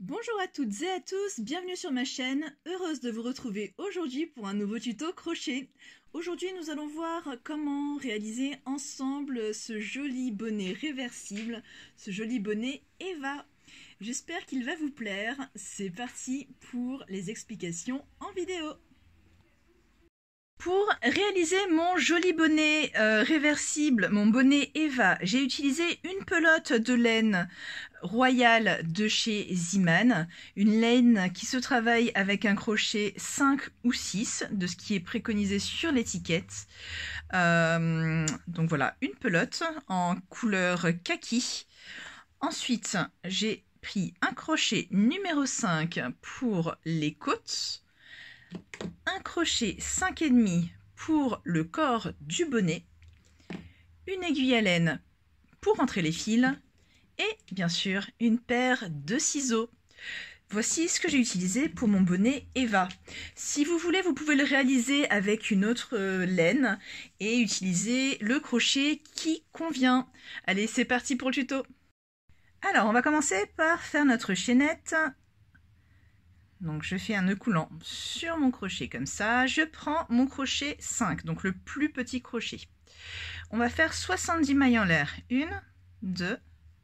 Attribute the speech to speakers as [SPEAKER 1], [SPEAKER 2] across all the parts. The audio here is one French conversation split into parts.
[SPEAKER 1] Bonjour à toutes et à tous, bienvenue sur ma chaîne, heureuse de vous retrouver aujourd'hui pour un nouveau tuto crochet. Aujourd'hui nous allons voir comment réaliser ensemble ce joli bonnet réversible, ce joli bonnet Eva. J'espère qu'il va vous plaire, c'est parti pour les explications en vidéo. Pour réaliser mon joli bonnet réversible, mon bonnet Eva, j'ai utilisé une pelote de laine royale de chez Ziman, une laine qui se travaille avec un crochet 5 ou 6, de ce qui est préconisé sur l'étiquette. Donc voilà, une pelote en couleur kaki. Ensuite, j'ai pris un crochet numéro 5 pour les côtes, un crochet 5,5 pour le corps du bonnet, une aiguille à laine pour entrer les fils et bien sûr une paire de ciseaux. Voici ce que j'ai utilisé pour mon bonnet Eva. Si vous voulez, vous pouvez le réaliser avec une autre laine et utiliser le crochet qui convient. Allez, c'est parti pour le tuto. Alors, on va commencer par faire notre chaînette. Donc je fais un nœud coulant sur mon crochet comme ça, je prends mon crochet 5, donc le plus petit crochet. On va faire 70 mailles en l'air. 1, 2,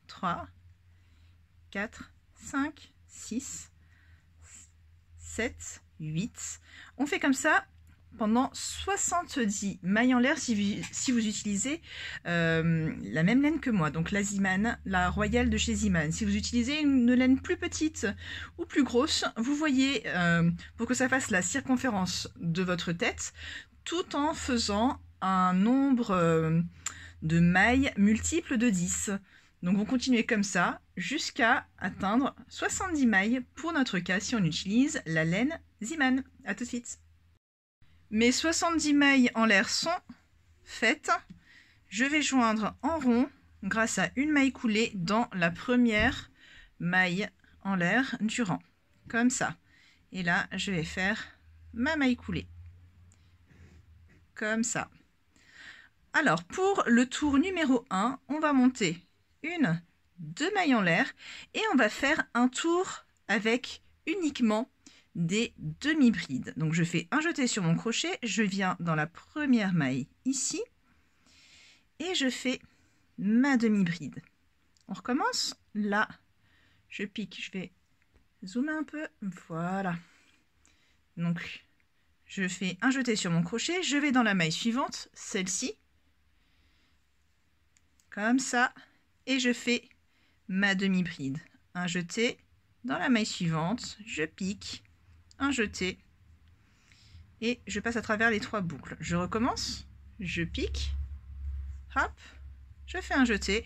[SPEAKER 1] 3, 4, 5, 6, 7, 8. On fait comme ça pendant 70 mailles en l'air si vous utilisez la même laine que moi, donc la Ziman, la royale de chez Ziman. Si vous utilisez une laine plus petite ou plus grosse, vous voyez, pour que ça fasse la circonférence de votre tête, tout en faisant un nombre de mailles multiples de 10. Donc vous continuez comme ça jusqu'à atteindre 70 mailles pour notre cas si on utilise la laine Ziman. A tout de suite. Mes 70 mailles en l'air sont faites. Je vais joindre en rond grâce à une maille coulée dans la première maille en l'air du rang. Comme ça. Et là, je vais faire ma maille coulée. Comme ça. Alors, pour le tour numéro 1, on va monter une, 2 mailles en l'air et on va faire un tour avec uniquement des demi-brides. Donc je fais un jeté sur mon crochet, je viens dans la première maille ici et je fais ma demi-bride. On recommence là, je pique, je vais zoomer un peu, voilà. Donc je fais un jeté sur mon crochet, je vais dans la maille suivante, celle-ci, comme ça, et je fais ma demi-bride. Un jeté dans la maille suivante, je pique, un jeté et je passe à travers les 3 boucles. Je recommence, je pique, hop, je fais un jeté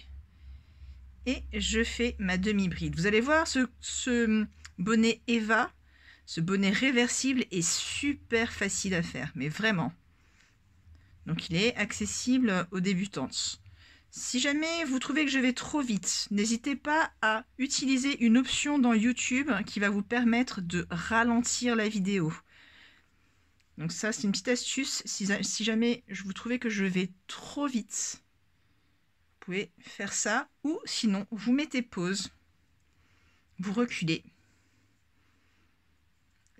[SPEAKER 1] et je fais ma demi-bride. Vous allez voir, ce bonnet Eva, ce bonnet réversible est super facile à faire, mais vraiment. Donc il est accessible aux débutantes. Si jamais vous trouvez que je vais trop vite, n'hésitez pas à utiliser une option dans YouTube qui va vous permettre de ralentir la vidéo. Donc ça, c'est une petite astuce. Si jamais vous trouvez que je vais trop vite, vous pouvez faire ça. Ou sinon, vous mettez pause, vous reculez.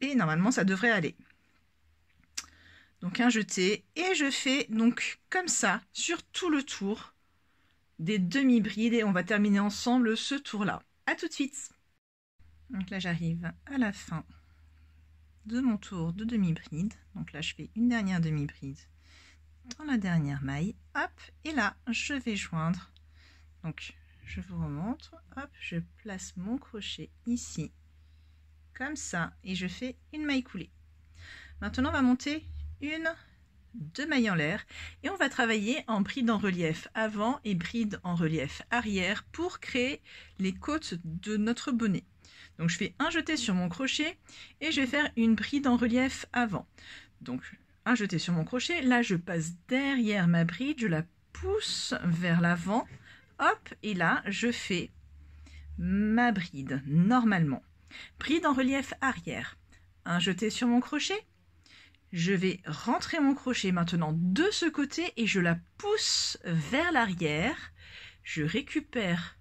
[SPEAKER 1] Et normalement, ça devrait aller. Donc un jeté. Et je fais donc comme ça sur tout le tour des demi-brides et on va terminer ensemble ce tour-là. A tout de suite. Donc là, j'arrive à la fin de mon tour de demi-bride. Donc là, je fais une dernière demi-bride dans la dernière maille. Hop, et là, je vais joindre. Donc, je vous remontre. Hop, je place mon crochet ici, comme ça, et je fais une maille coulée. Maintenant, on va monter une, 2 mailles en l'air et on va travailler en bride en relief avant et bride en relief arrière pour créer les côtes de notre bonnet. Donc je fais un jeté sur mon crochet et je vais faire une bride en relief avant. Donc un jeté sur mon crochet, là je passe derrière ma bride, je la pousse vers l'avant, hop, et là je fais ma bride normalement. Bride en relief arrière, un jeté sur mon crochet. Je vais rentrer mon crochet maintenant de ce côté et je la pousse vers l'arrière. Je récupère,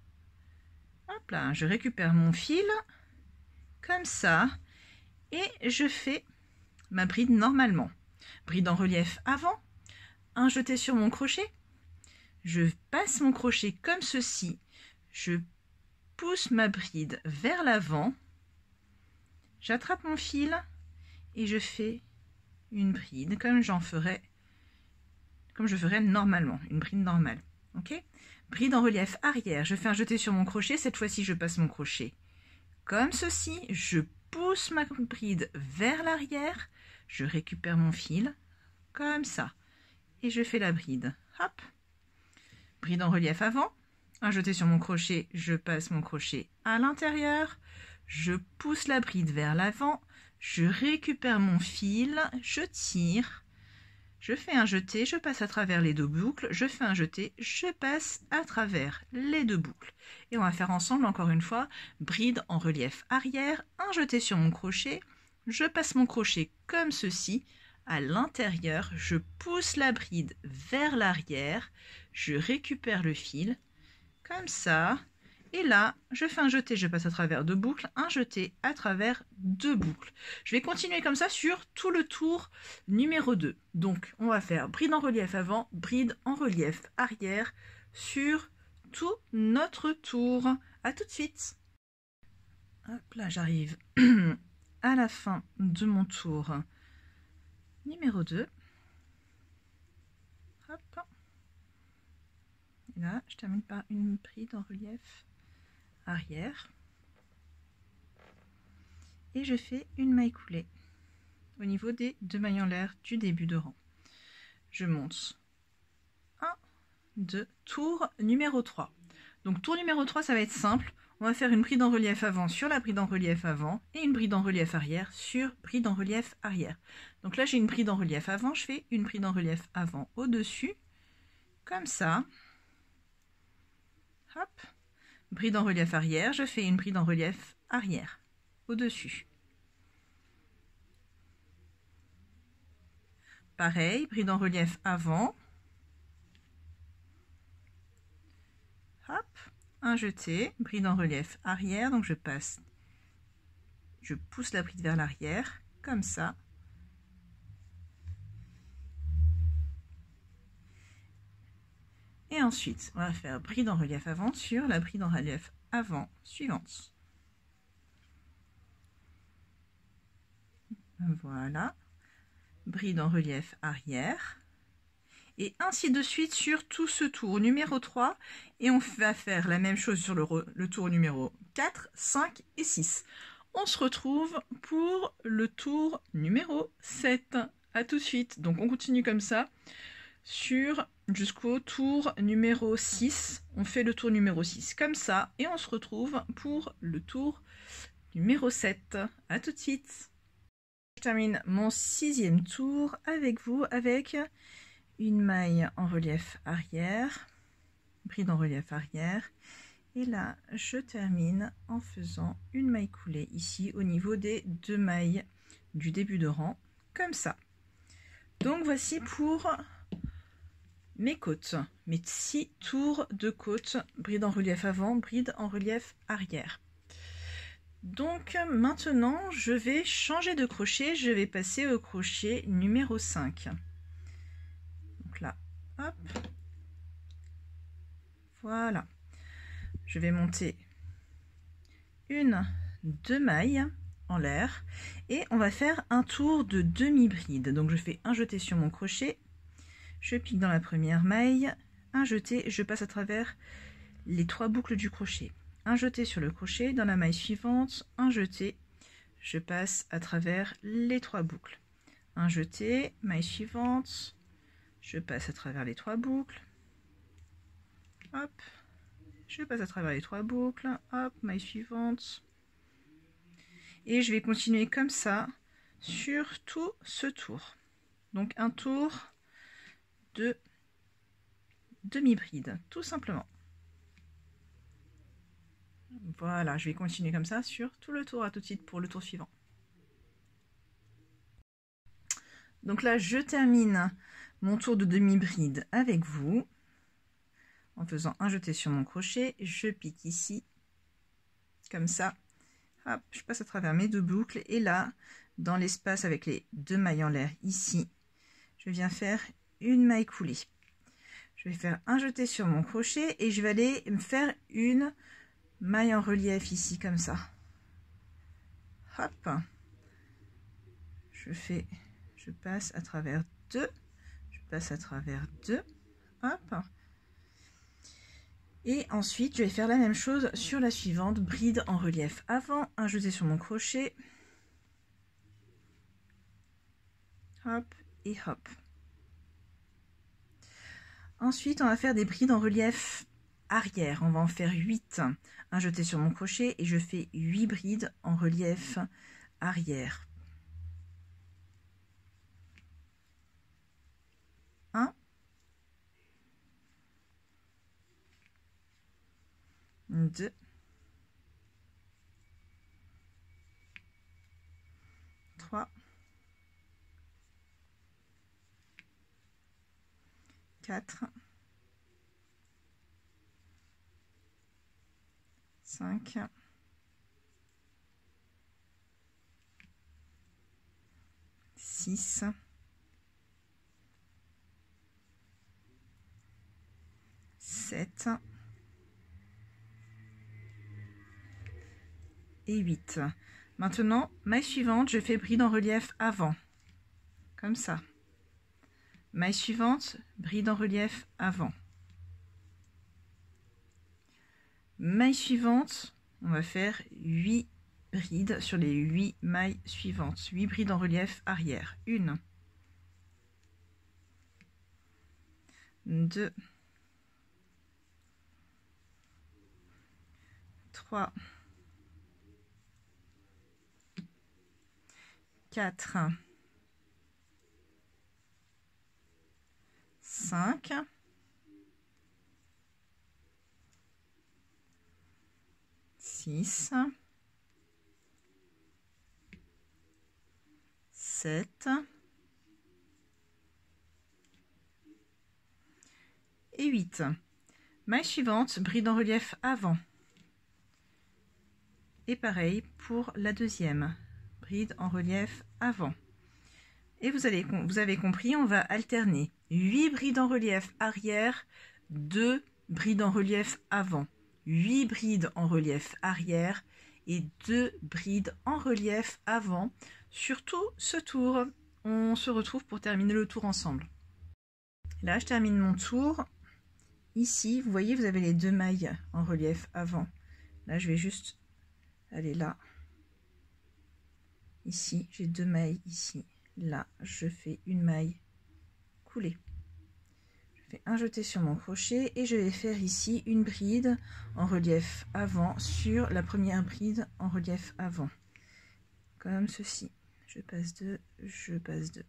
[SPEAKER 1] hop là, je récupère mon fil comme ça, et je fais ma bride normalement. Bride en relief avant, un jeté sur mon crochet, je passe mon crochet comme ceci, je pousse ma bride vers l'avant, j'attrape mon fil et je fais une bride comme je ferais normalement, une bride normale. Ok? Bride en relief arrière, je fais un jeté sur mon crochet, cette fois-ci je passe mon crochet comme ceci, je pousse ma bride vers l'arrière, je récupère mon fil comme ça et je fais la bride. Hop. Bride en relief avant, un jeté sur mon crochet, je passe mon crochet à l'intérieur, je pousse la bride vers l'avant, je récupère mon fil, je tire, je fais un jeté, je passe à travers les deux boucles, je fais un jeté, je passe à travers les deux boucles. Et on va faire ensemble encore une fois, bride en relief arrière, un jeté sur mon crochet, je passe mon crochet comme ceci, à l'intérieur, je pousse la bride vers l'arrière, je récupère le fil, comme ça, et là, je fais un jeté, je passe à travers deux boucles, un jeté à travers deux boucles. Je vais continuer comme ça sur tout le tour numéro 2. Donc, on va faire bride en relief avant, bride en relief arrière sur tout notre tour. À tout de suite. Hop là, j'arrive à la fin de mon tour numéro 2. Hop. Et là, je termine par une bride en relief arrière. Et je fais une maille coulée au niveau des deux mailles en l'air du début de rang. Je monte 1, 2, tour numéro 3. Donc tour numéro 3, ça va être simple. On va faire une bride en relief avant sur la bride en relief avant et une bride en relief arrière sur bride en relief arrière. Donc là, j'ai une bride en relief avant, je fais une bride en relief avant au-dessus, comme ça. Hop. Bride en relief arrière, je fais une bride en relief arrière au-dessus. Pareil, bride en relief avant. Hop, un jeté, bride en relief arrière, donc je pousse la bride vers l'arrière, comme ça. Et ensuite, on va faire bride en relief avant sur la bride en relief avant suivante. Voilà. Bride en relief arrière. Et ainsi de suite sur tout ce tour numéro 3. Et on va faire la même chose sur le tour numéro 4, 5 et 6. On se retrouve pour le tour numéro 7. À tout de suite. Donc on continue comme ça jusqu'au tour numéro 6. On fait le tour numéro 6 comme ça. Et on se retrouve pour le tour numéro 7. À tout de suite. Je termine mon 6e tour avec vous avec une maille en relief arrière, bride en relief arrière, et là je termine en faisant une maille coulée ici au niveau des deux mailles du début de rang, comme ça. Donc voici pour mes côtes, mes 6 tours de côte, bride en relief avant, bride en relief arrière. Donc maintenant je vais changer de crochet, je vais passer au crochet numéro 5. Donc là, hop, voilà, je vais monter deux mailles en l'air et on va faire un tour de demi-bride. Donc je fais un jeté sur mon crochet, je pique dans la première maille, un jeté, je passe à travers les 3 boucles du crochet. Un jeté sur le crochet, dans la maille suivante, un jeté, je passe à travers les 3 boucles. Un jeté, maille suivante, je passe à travers les 3 boucles. Hop, je passe à travers les 3 boucles. Hop, maille suivante. Et je vais continuer comme ça sur tout ce tour. Donc un tour de demi-bride, tout simplement. Voilà, je vais continuer comme ça sur tout le tour. À tout de suite pour le tour suivant. Donc là, je termine mon tour de demi-bride avec vous en faisant un jeté sur mon crochet. Je pique ici, comme ça. Hop, je passe à travers mes 2 boucles et là, dans l'espace avec les 2 mailles en l'air ici, je viens faire une maille coulée. Je vais faire un jeté sur mon crochet et je vais aller me faire une maille en relief ici comme ça. Hop, je passe à travers 2, je passe à travers 2, hop. Et ensuite, je vais faire la même chose sur la suivante, bride en relief avant, un jeté sur mon crochet, hop et hop. Ensuite, on va faire des brides en relief arrière. On va en faire 8. Un jeté sur mon crochet et je fais 8 brides en relief arrière. 1, 2, 3, 4, 5, 6, 7 et 8. Maintenant, maille suivante, je fais bride en relief avant, comme ça. Maille suivante, bride en relief avant. Maille suivante, on va faire 8 brides sur les 8 mailles suivantes. 8 brides en relief arrière. 1, 2, 3, 4, 5, 6, 7 et 8. Maille suivante, bride en relief avant. Et pareil pour la deuxième, bride en relief avant. Et vous avez compris, on va alterner 8 brides en relief arrière, 2 brides en relief avant, 8 brides en relief arrière et 2 brides en relief avant sur tout ce tour. On se retrouve pour terminer le tour ensemble. Là, je termine mon tour. Ici, vous voyez, vous avez les 2 mailles en relief avant. Là, je vais juste aller là. Ici, j'ai 2 mailles ici. Là, je fais une maille coulée. Je fais un jeté sur mon crochet et je vais faire ici une bride en relief avant sur la première bride en relief avant. Comme ceci. Je passe 2, je passe 2.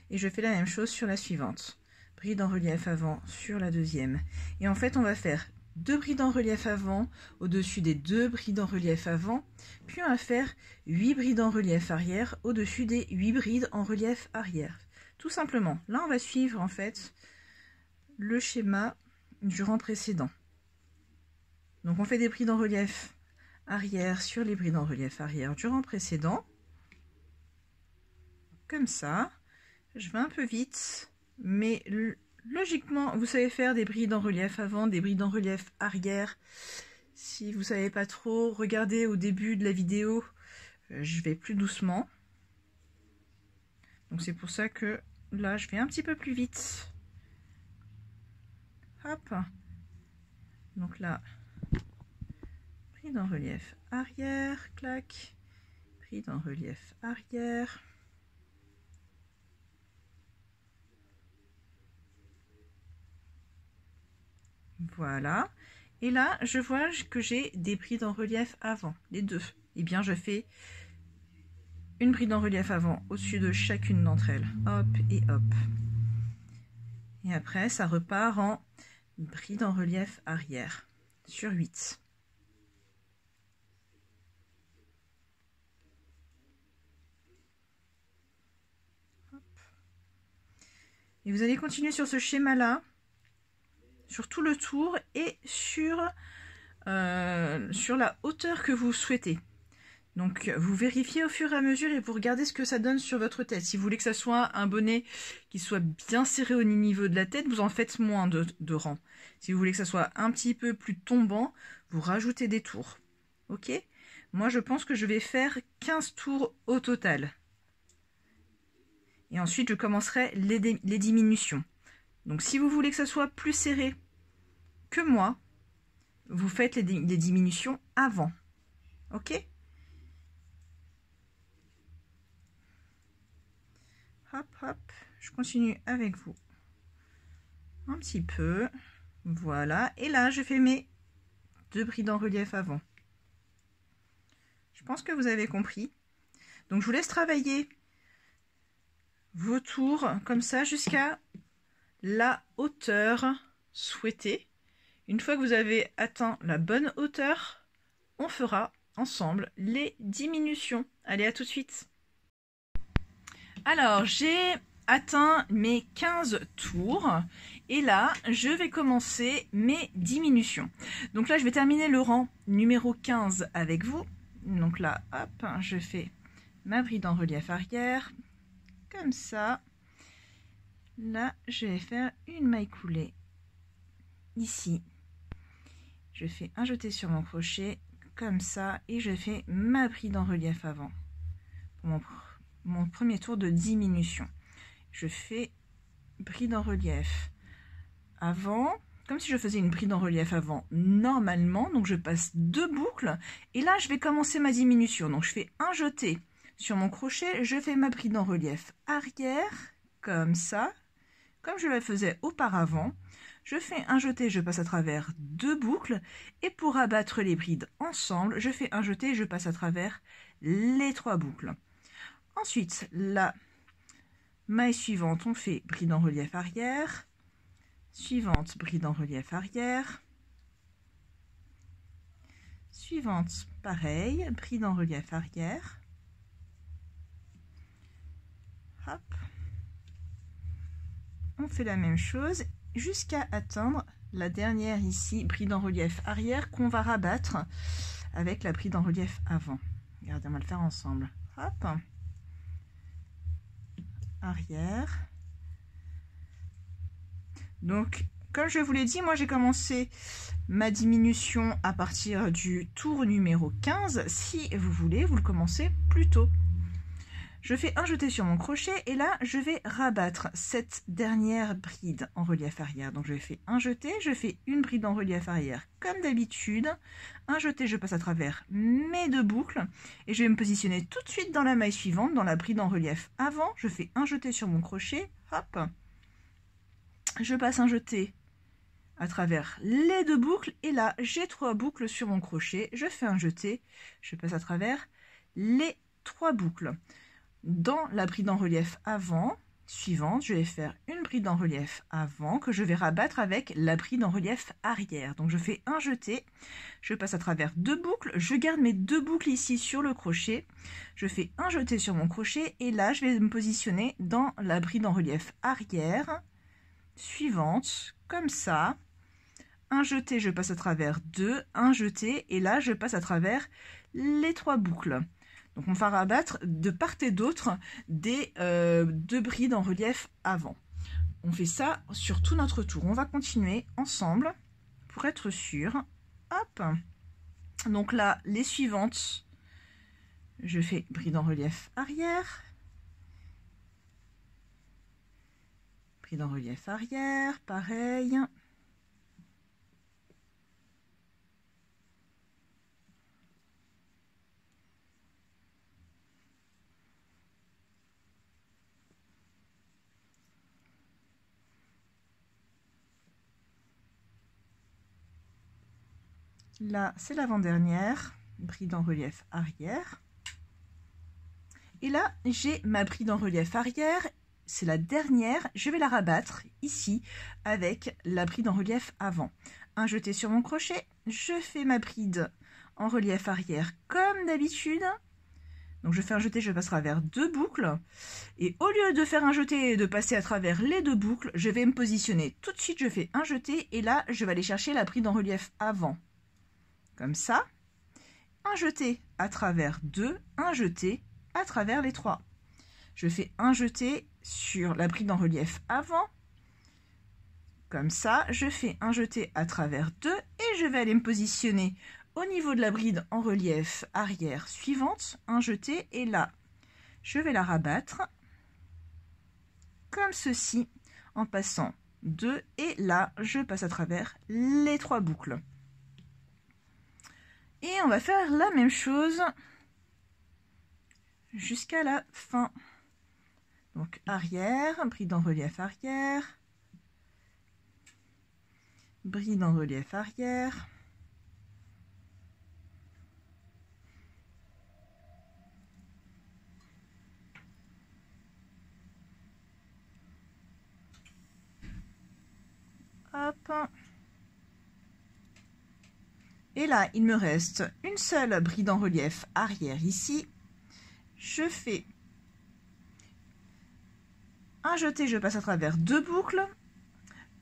[SPEAKER 1] Et je fais la même chose sur la suivante. Bride en relief avant sur la deuxième. Et en fait, on va faire 2 brides en relief avant au-dessus des 2 brides en relief avant, puis on va faire 8 brides en relief arrière au-dessus des 8 brides en relief arrière. Tout simplement. Là, on va suivre en fait le schéma du rang précédent. Donc, on fait des brides en relief arrière sur les brides en relief arrière du rang précédent. Comme ça. Je vais un peu vite, mais logiquement, vous savez faire des brides en relief avant, des brides en relief arrière. Si vous savez pas trop, regardez au début de la vidéo, je vais plus doucement. Donc c'est pour ça que là, je vais un petit peu plus vite. Hop. Donc là, bride en relief arrière, clac, bride en relief arrière. Voilà. Et là, je vois que j'ai des brides en relief avant, les 2. Eh bien, je fais une bride en relief avant au-dessus de chacune d'entre elles. Hop et hop. Et après, ça repart en bride en relief arrière sur 8. Hop. Et vous allez continuer sur ce schéma-là, sur tout le tour et sur la hauteur que vous souhaitez. Donc vous vérifiez au fur et à mesure et vous regardez ce que ça donne sur votre tête. Si vous voulez que ça soit un bonnet qui soit bien serré au niveau de la tête, vous en faites moins de rangs. Si vous voulez que ça soit un petit peu plus tombant, vous rajoutez des tours. Ok? Moi je pense que je vais faire 15 tours au total. Et ensuite je commencerai les diminutions. Donc si vous voulez que ça soit plus serré que moi, vous faites les diminutions avant. Ok? Hop, hop, je continue avec vous. Un petit peu. Voilà. Et là, je fais mes 2 brides en relief avant. Je pense que vous avez compris. Donc, je vous laisse travailler vos tours comme ça jusqu'à la hauteur souhaitée. Une fois que vous avez atteint la bonne hauteur, on fera ensemble les diminutions. Allez, à tout de suite. Alors, j'ai atteint mes 15 tours et là, je vais commencer mes diminutions. Donc là, je vais terminer le rang numéro 15 avec vous. Donc là, hop, je fais ma bride en relief arrière, comme ça. Là, je vais faire une maille coulée ici. Je fais un jeté sur mon crochet, comme ça, et je fais ma bride en relief avant. Pour mon premier tour de diminution. Je fais bride en relief avant, comme si je faisais une bride en relief avant normalement, donc je passe 2 boucles, et là je vais commencer ma diminution. Donc je fais un jeté sur mon crochet, je fais ma bride en relief arrière, comme ça, comme je le faisais auparavant. Je fais un jeté, je passe à travers 2 boucles, et pour abattre les brides ensemble, je fais un jeté, je passe à travers les 3 boucles. Ensuite, la maille suivante, on fait bride en relief arrière, suivante, bride en relief arrière, suivante, pareil, bride en relief arrière, hop, on fait la même chose jusqu'à atteindre la dernière ici, bride en relief arrière, qu'on va rabattre avec la bride en relief avant. Regardez, on va le faire ensemble, hop, arrière. Donc comme je vous l'ai dit, moi j'ai commencé ma diminution à partir du tour numéro 15. Si vous voulez, vous le commencez plus tôt. Je fais un jeté sur mon crochet et là je vais rabattre cette dernière bride en relief arrière. Donc je fais un jeté, je fais une bride en relief arrière comme d'habitude, un jeté, je passe à travers mes 2 boucles et je vais me positionner tout de suite dans la maille suivante, dans la bride en relief avant. Je fais un jeté sur mon crochet, hop, je passe un jeté à travers les 2 boucles et là j'ai 3 boucles sur mon crochet, je fais un jeté, je passe à travers les 3 boucles. Dans la bride en relief avant suivante, je vais faire une bride en relief avant que je vais rabattre avec la bride en relief arrière. Donc je fais un jeté, je passe à travers 2 boucles, je garde mes 2 boucles ici sur le crochet, je fais un jeté sur mon crochet et là je vais me positionner dans la bride en relief arrière suivante, comme ça. Un jeté, je passe à travers 2, un jeté et là je passe à travers les 3 boucles. Donc on va rabattre de part et d'autre des 2 brides en relief avant. On fait ça sur tout notre tour. On va continuer ensemble pour être sûr. Hop. Donc là, les suivantes, je fais bride en relief arrière, bride en relief arrière, pareil. Là, c'est l'avant-dernière, bride en relief arrière. Et là, j'ai ma bride en relief arrière, c'est la dernière, je vais la rabattre ici avec la bride en relief avant. Un jeté sur mon crochet, je fais ma bride en relief arrière comme d'habitude. Donc je fais un jeté, je passe à travers 2 boucles. Et au lieu de faire un jeté et de passer à travers les 2 boucles, je vais me positionner tout de suite, je fais un jeté et là, je vais aller chercher la bride en relief avant. Comme ça, un jeté à travers 2, un jeté à travers les 3. Je fais un jeté sur la bride en relief avant. Comme ça, je fais un jeté à travers 2 et je vais aller me positionner au niveau de la bride en relief arrière suivante, un jeté, et là, je vais la rabattre comme ceci en passant 2 et là, je passe à travers les 3 boucles. Et on va faire la même chose jusqu'à la fin. Donc arrière, bride en relief arrière, bride en relief arrière, hop. Et là, il me reste une seule bride en relief arrière ici. Je fais un jeté, je passe à travers 2 boucles.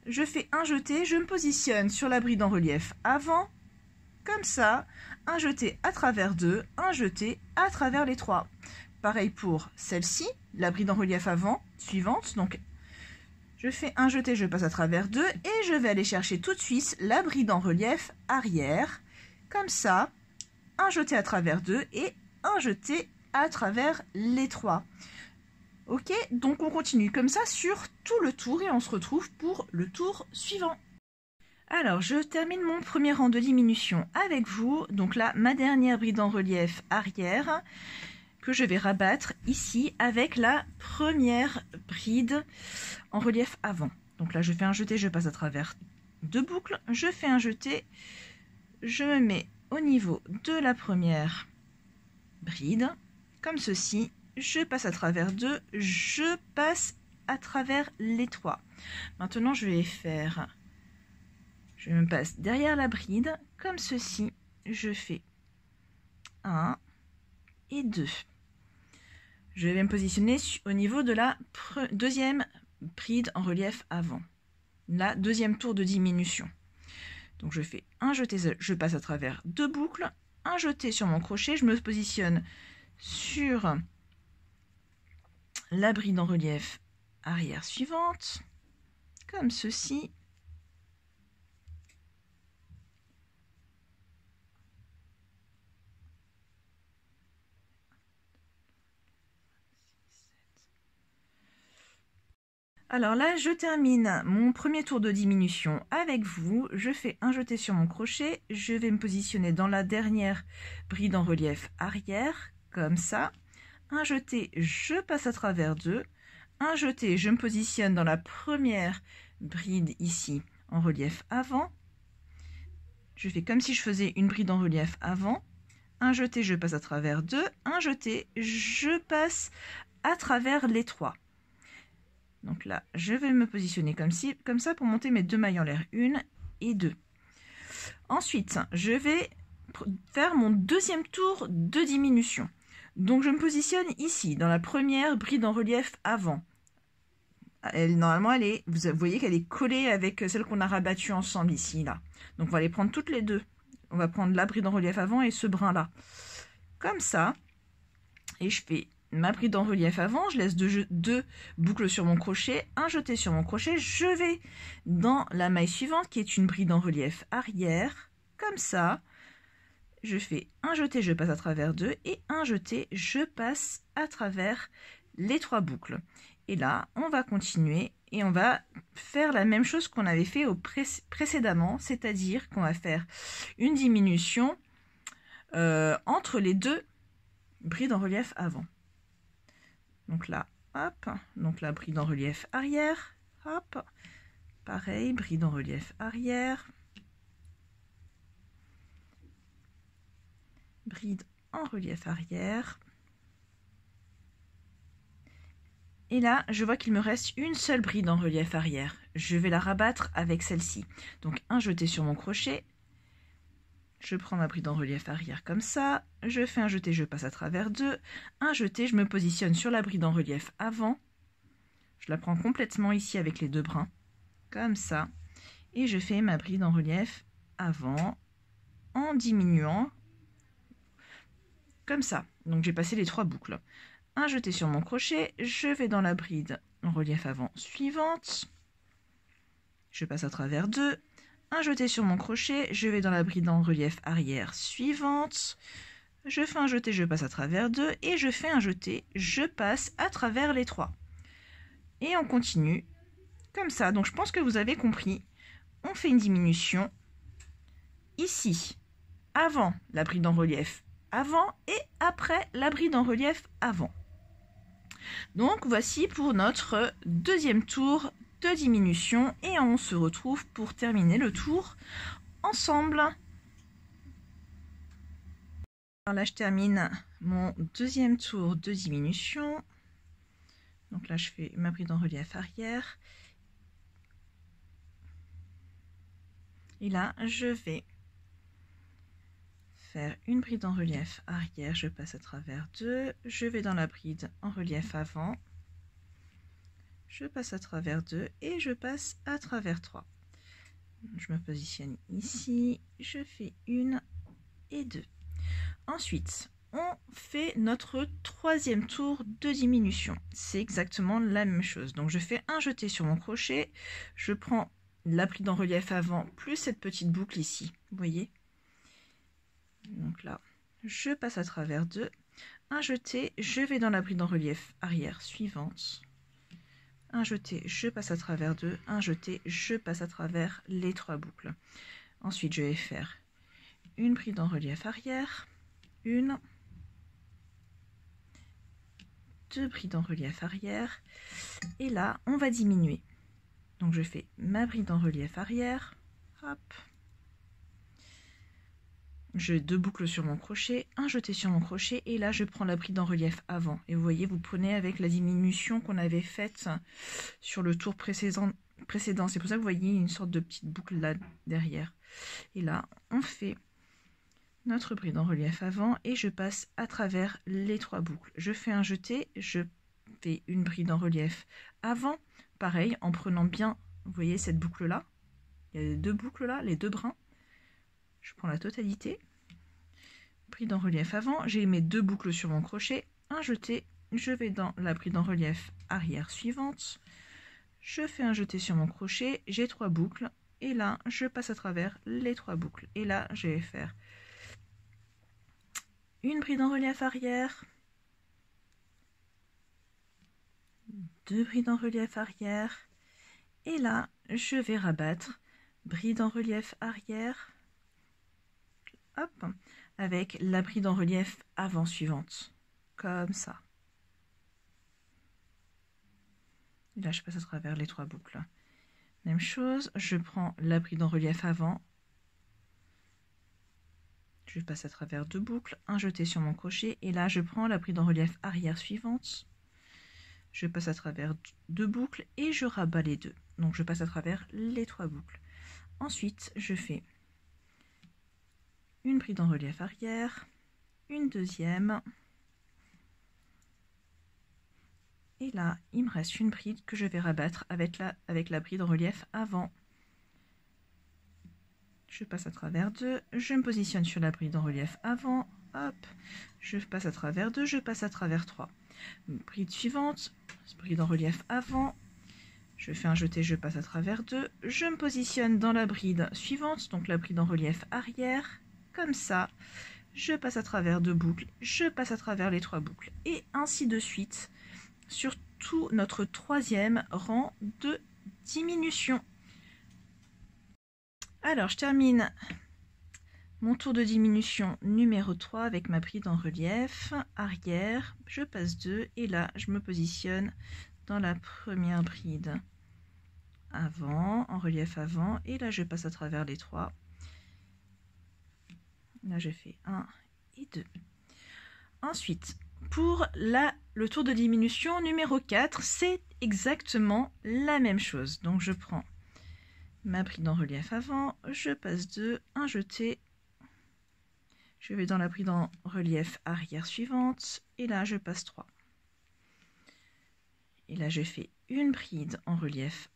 [SPEAKER 1] Je fais un jeté, je me positionne sur la bride en relief avant, comme ça, un jeté à travers 2, un jeté à travers les 3. Pareil pour celle-ci, la bride en relief avant, suivante. Donc, je fais un jeté, je passe à travers 2 et je vais aller chercher tout de suite la bride en relief arrière, comme ça, un jeté à travers 2 et un jeté à travers les 3. Ok, donc on continue comme ça sur tout le tour et on se retrouve pour le tour suivant. Alors, je termine mon premier rang de diminution avec vous. Donc là, ma dernière bride en relief arrière que je vais rabattre ici avec la première bride en relief avant. Donc là, je fais un jeté, je passe à travers 2 boucles. Je fais un jeté, je me mets au niveau de la première bride, comme ceci. Je passe à travers 2, je passe à travers les 3. Maintenant, je vais faire, je me passe derrière la bride, comme ceci. Je fais 1 et 2. Je vais me positionner au niveau de la deuxième bride en relief avant, la deuxième tour de diminution. Donc, je fais un jeté, je passe à travers 2 boucles, un jeté sur mon crochet, je me positionne sur la bride en relief arrière suivante, comme ceci. Alors là, je termine mon premier tour de diminution avec vous. Je fais un jeté sur mon crochet. Je vais me positionner dans la dernière bride en relief arrière, comme ça. Un jeté, je passe à travers 2. Un jeté, je me positionne dans la première bride ici en relief avant. Je fais comme si je faisais une bride en relief avant. Un jeté, je passe à travers 2. Un jeté, je passe à travers les 3. Donc là, je vais me positionner comme ça pour monter mes 2 mailles en l'air, 1 et 2. Ensuite, je vais faire mon deuxième tour de diminution. Donc je me positionne ici, dans la première bride en relief avant. Normalement, vous voyez qu'elle est collée avec celle qu'on a rabattue ensemble ici, là. Donc on va les prendre toutes les deux. On va prendre la bride en relief avant et ce brin-là. Comme ça. Et je fais ma bride en relief avant, je laisse 2 boucles sur mon crochet, un jeté sur mon crochet, je vais dans la maille suivante qui est une bride en relief arrière, comme ça, je fais un jeté, je passe à travers 2 et un jeté, je passe à travers les 3 boucles. Et là, on va continuer et on va faire la même chose qu'on avait fait précédemment, c'est-à-dire qu'on va faire une diminution entre les 2 brides en relief avant. Donc là, hop, donc la bride en relief arrière, hop, pareil, bride en relief arrière, bride en relief arrière. Et là, je vois qu'il me reste une seule bride en relief arrière. Je vais la rabattre avec celle-ci. Donc un jeté sur mon crochet, je prends ma bride en relief arrière comme ça, je fais un jeté, je passe à travers 2, un jeté, je me positionne sur la bride en relief avant, je la prends complètement ici avec les 2 brins, comme ça, et je fais ma bride en relief avant, en diminuant, comme ça. Donc j'ai passé les 3 boucles. Un jeté sur mon crochet, je vais dans la bride en relief avant suivante. Je passe à travers 2. Un jeté sur mon crochet, je vais dans la bride en relief arrière suivante. Je fais un jeté, je passe à travers 2 et je fais un jeté, je passe à travers les 3. Et on continue comme ça. Donc je pense que vous avez compris. On fait une diminution ici, avant la bride en relief avant et après la bride en relief avant. Donc voici pour notre deuxième tour de diminution et on se retrouve pour terminer le tour ensemble. Alors là je termine mon deuxième tour de diminution. Donc là je fais ma bride en relief arrière. Et là je vais faire une bride en relief arrière, je passe à travers 2, je vais dans la bride en relief avant, je passe à travers 2 et je passe à travers 3. Je me positionne ici, je fais 1 et 2. Ensuite, on fait notre troisième tour de diminution. C'est exactement la même chose. Donc je fais un jeté sur mon crochet, je prends la bride en relief avant plus cette petite boucle ici, vous voyez. Donc là, je passe à travers 2, un jeté, je vais dans la bride en relief arrière suivante, un jeté, je passe à travers 2, un jeté, je passe à travers les 3 boucles. Ensuite, je vais faire une bride en relief arrière, 1, 2 brides en relief arrière, et là, on va diminuer. Donc je fais ma bride en relief arrière, hop. J'ai 2 boucles sur mon crochet, un jeté sur mon crochet et là je prends la bride en relief avant. Et vous voyez, vous prenez avec la diminution qu'on avait faite sur le tour précédent. C'est pour ça que vous voyez une sorte de petite boucle là derrière. Et là, on fait notre bride en relief avant et je passe à travers les 3 boucles. Je fais un jeté, je fais une bride en relief avant. Pareil, en prenant bien, vous voyez cette boucle là. Il y a les 2 boucles là, les 2 brins. Je prends la totalité, bride en relief avant, j'ai mes 2 boucles sur mon crochet, un jeté, je vais dans la bride en relief arrière suivante, je fais un jeté sur mon crochet, j'ai 3 boucles, et là je passe à travers les 3 boucles, et là je vais faire une bride en relief arrière, 2 brides en relief arrière, et là je vais rabattre bride en relief arrière, hop, avec la bride en relief avant suivante, comme ça. Et là, je passe à travers les 3 boucles. Même chose, je prends la bride en relief avant, je passe à travers 2 boucles, un jeté sur mon crochet, et là, je prends la bride en relief arrière suivante, je passe à travers 2 boucles et je rabats les 2. Donc, je passe à travers les 3 boucles. Ensuite, je fais une bride en relief arrière, une deuxième, et là il me reste une bride que je vais rabattre avec la bride en relief avant. Je passe à travers 2, je me positionne sur la bride en relief avant, hop, je passe à travers 2, je passe à travers 3. Bride suivante, bride en relief avant, je fais un jeté, je passe à travers 2, je me positionne dans la bride suivante, donc la bride en relief arrière, comme ça, je passe à travers 2 boucles, je passe à travers les 3 boucles, et ainsi de suite sur tout notre troisième rang de diminution. Alors, je termine mon tour de diminution numéro 3 avec ma bride en relief arrière, je passe 2, et là, je me positionne dans la première bride avant, en relief avant, et là, je passe à travers les 3. Là, je fais 1 et 2. Ensuite, pour le tour de diminution numéro 4, c'est exactement la même chose. Donc, je prends ma bride en relief avant, je passe 2, un jeté, je vais dans la bride en relief arrière suivante, et là, je passe 3. Et là, je fais une bride en relief.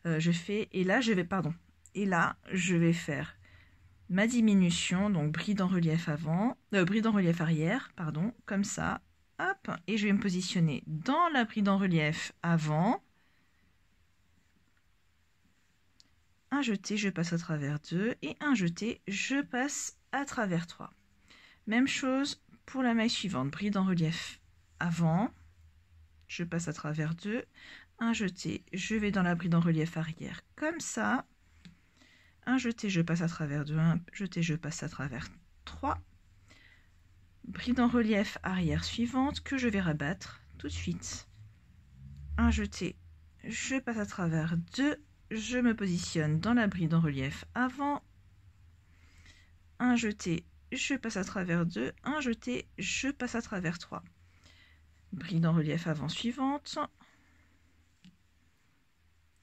[SPEAKER 1] Et là, je vais faire ma diminution, donc bride en relief avant, bride en relief arrière, pardon, comme ça, hop, et je vais me positionner dans la bride en relief avant. Un jeté, je passe à travers 2 et un jeté, je passe à travers 3. Même chose pour la maille suivante, bride en relief avant, je passe à travers 2, un jeté, je vais dans la bride en relief arrière comme ça, un jeté, je passe à travers 2, un jeté, je passe à travers 3, bride en relief arrière suivante que je vais rabattre tout de suite, un jeté, je passe à travers 2, je me positionne dans la bride en relief avant, un jeté, je passe à travers 2, un jeté, je passe à travers 3. Bride en relief avant suivante,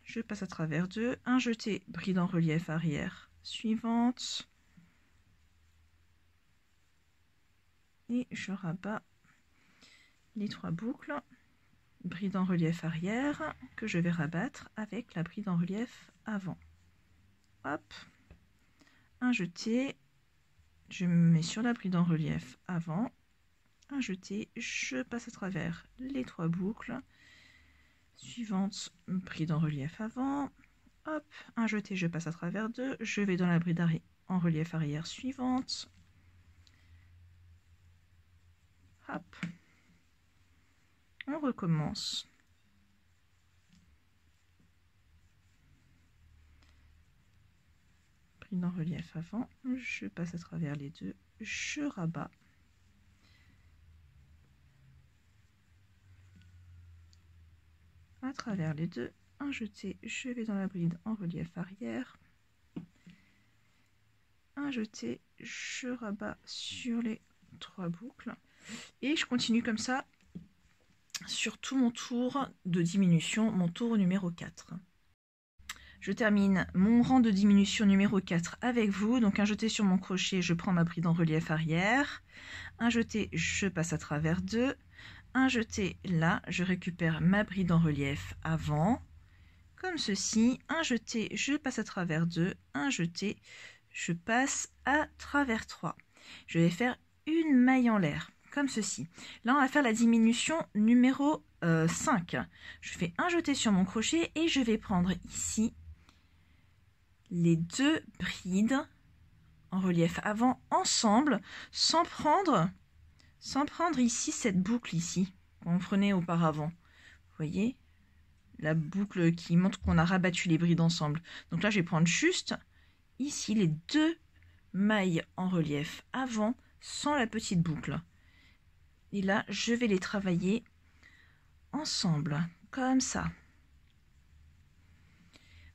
[SPEAKER 1] je passe à travers 2, un jeté, bride en relief arrière suivante, et je rabats les 3 boucles, bride en relief arrière que je vais rabattre avec la bride en relief avant. Hop, un jeté, je me mets sur la bride en relief avant, un jeté, je passe à travers les 3 boucles, suivante, bride en relief avant, hop, un jeté, je passe à travers 2, je vais dans la bride en relief arrière suivante, hop, on recommence. Bride en relief avant, je passe à travers les 2, je rabats. À travers les 2, un jeté, je vais dans la bride en relief arrière, un jeté, je rabats sur les 3 boucles et je continue comme ça sur tout mon tour de diminution, mon tour numéro 4. Je termine mon rang de diminution numéro 4 avec vous, donc un jeté sur mon crochet, je prends ma bride en relief arrière, un jeté, je passe à travers 2, un jeté, là, je récupère ma bride en relief avant, comme ceci, un jeté, je passe à travers 2, un jeté, je passe à travers 3. Je vais faire une maille en l'air, comme ceci. Là, on va faire la diminution numéro 5. Je fais un jeté sur mon crochet et je vais prendre ici les 2 brides en relief avant ensemble, sans prendre ici cette boucle ici qu'on prenait auparavant. Vous voyez, la boucle qui montre qu'on a rabattu les brides ensemble. Donc là, je vais prendre juste ici les 2 mailles en relief avant sans la petite boucle. Et là, je vais les travailler ensemble, comme ça.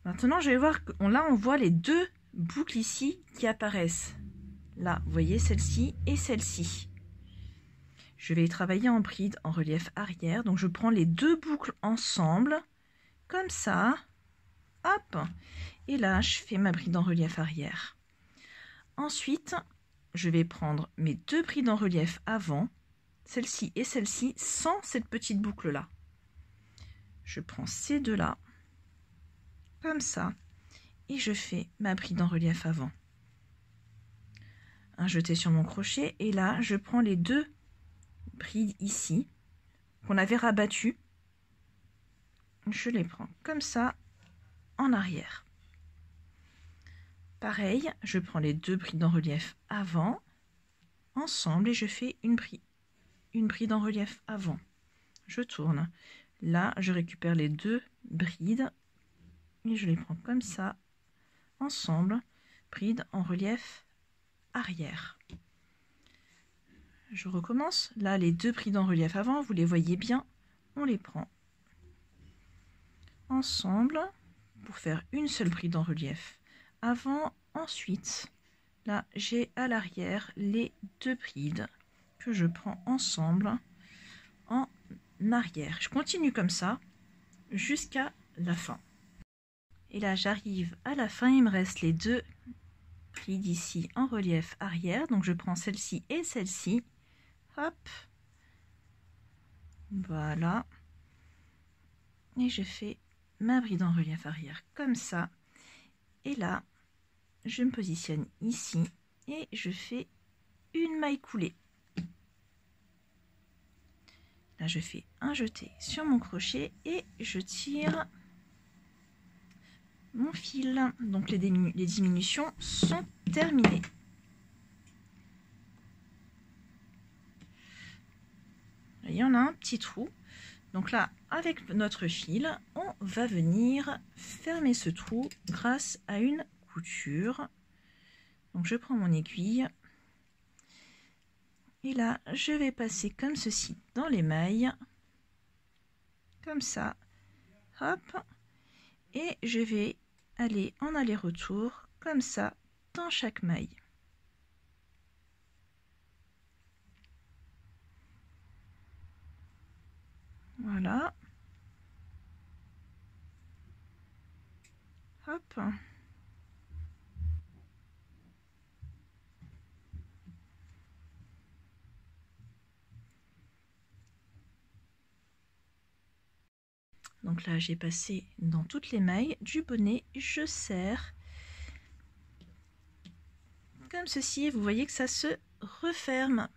[SPEAKER 1] Maintenant, je vais voir que là, on voit les 2 boucles ici qui apparaissent. Là, vous voyez celle-ci et celle-ci. Je vais les travailler en bride en relief arrière. Donc, je prends les 2 boucles ensemble, comme ça. Hop. Et là, je fais ma bride en relief arrière. Ensuite, je vais prendre mes 2 brides en relief avant, celle-ci et celle-ci, sans cette petite boucle-là. Je prends ces 2-là, comme ça, et je fais ma bride en relief avant. Un jeté sur mon crochet, et là, je prends les 2 brides ici, qu'on avait rabattues. Je les prends comme ça, en arrière. Pareil, je prends les 2 brides en relief avant, ensemble, et je fais une bride en relief avant. Je tourne. Là, je récupère les 2 brides, et je les prends comme ça, ensemble, bride en relief arrière. Je recommence. Là, les 2 brides en relief avant, vous les voyez bien, on les prend ensemble pour faire une seule bride en relief avant. Ensuite, là, j'ai à l'arrière les 2 brides que je prends ensemble en arrière. Je continue comme ça jusqu'à la fin. Et là, j'arrive à la fin, il me reste les 2 brides ici en relief arrière. Donc, je prends celle-ci et celle-ci. Hop. Voilà. Et je fais ma bride en relief arrière comme ça. Et là, je me positionne ici et je fais une maille coulée. Là, je fais un jeté sur mon crochet et je tire mon fil. Donc les diminutions sont terminées. Il y en a un petit trou. Donc là, avec notre fil, on va venir fermer ce trou grâce à une couture. Donc je prends mon aiguille. Et là, je vais passer comme ceci dans les mailles. Comme ça. Hop. Et je vais aller en aller-retour comme ça dans chaque maille. Voilà. Hop. Donc là, j'ai passé dans toutes les mailles du bonnet, je serre comme ceci et vous voyez que ça se referme.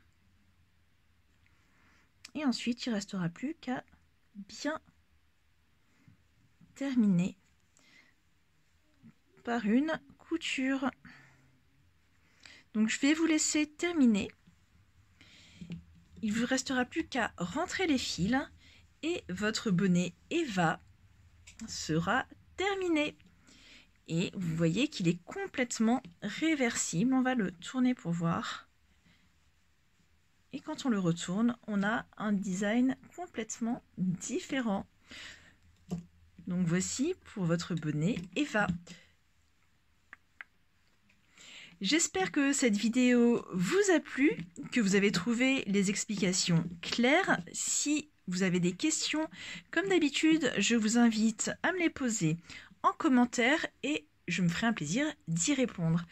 [SPEAKER 1] Et ensuite, il ne restera plus qu'à bien terminer par une couture. Donc je vais vous laisser terminer. Il ne vous restera plus qu'à rentrer les fils et votre bonnet Eva sera terminé. Et vous voyez qu'il est complètement réversible. On va le tourner pour voir. Et quand on le retourne, on a un design complètement différent. Donc voici pour votre bonnet Eva. J'espère que cette vidéo vous a plu, que vous avez trouvé les explications claires. Si vous avez des questions, comme d'habitude, je vous invite à me les poser en commentaire et je me ferai un plaisir d'y répondre.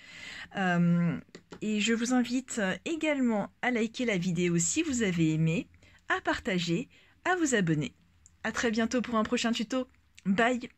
[SPEAKER 1] Et je vous invite également à liker la vidéo si vous avez aimé, à partager, à vous abonner. À très bientôt pour un prochain tuto. Bye!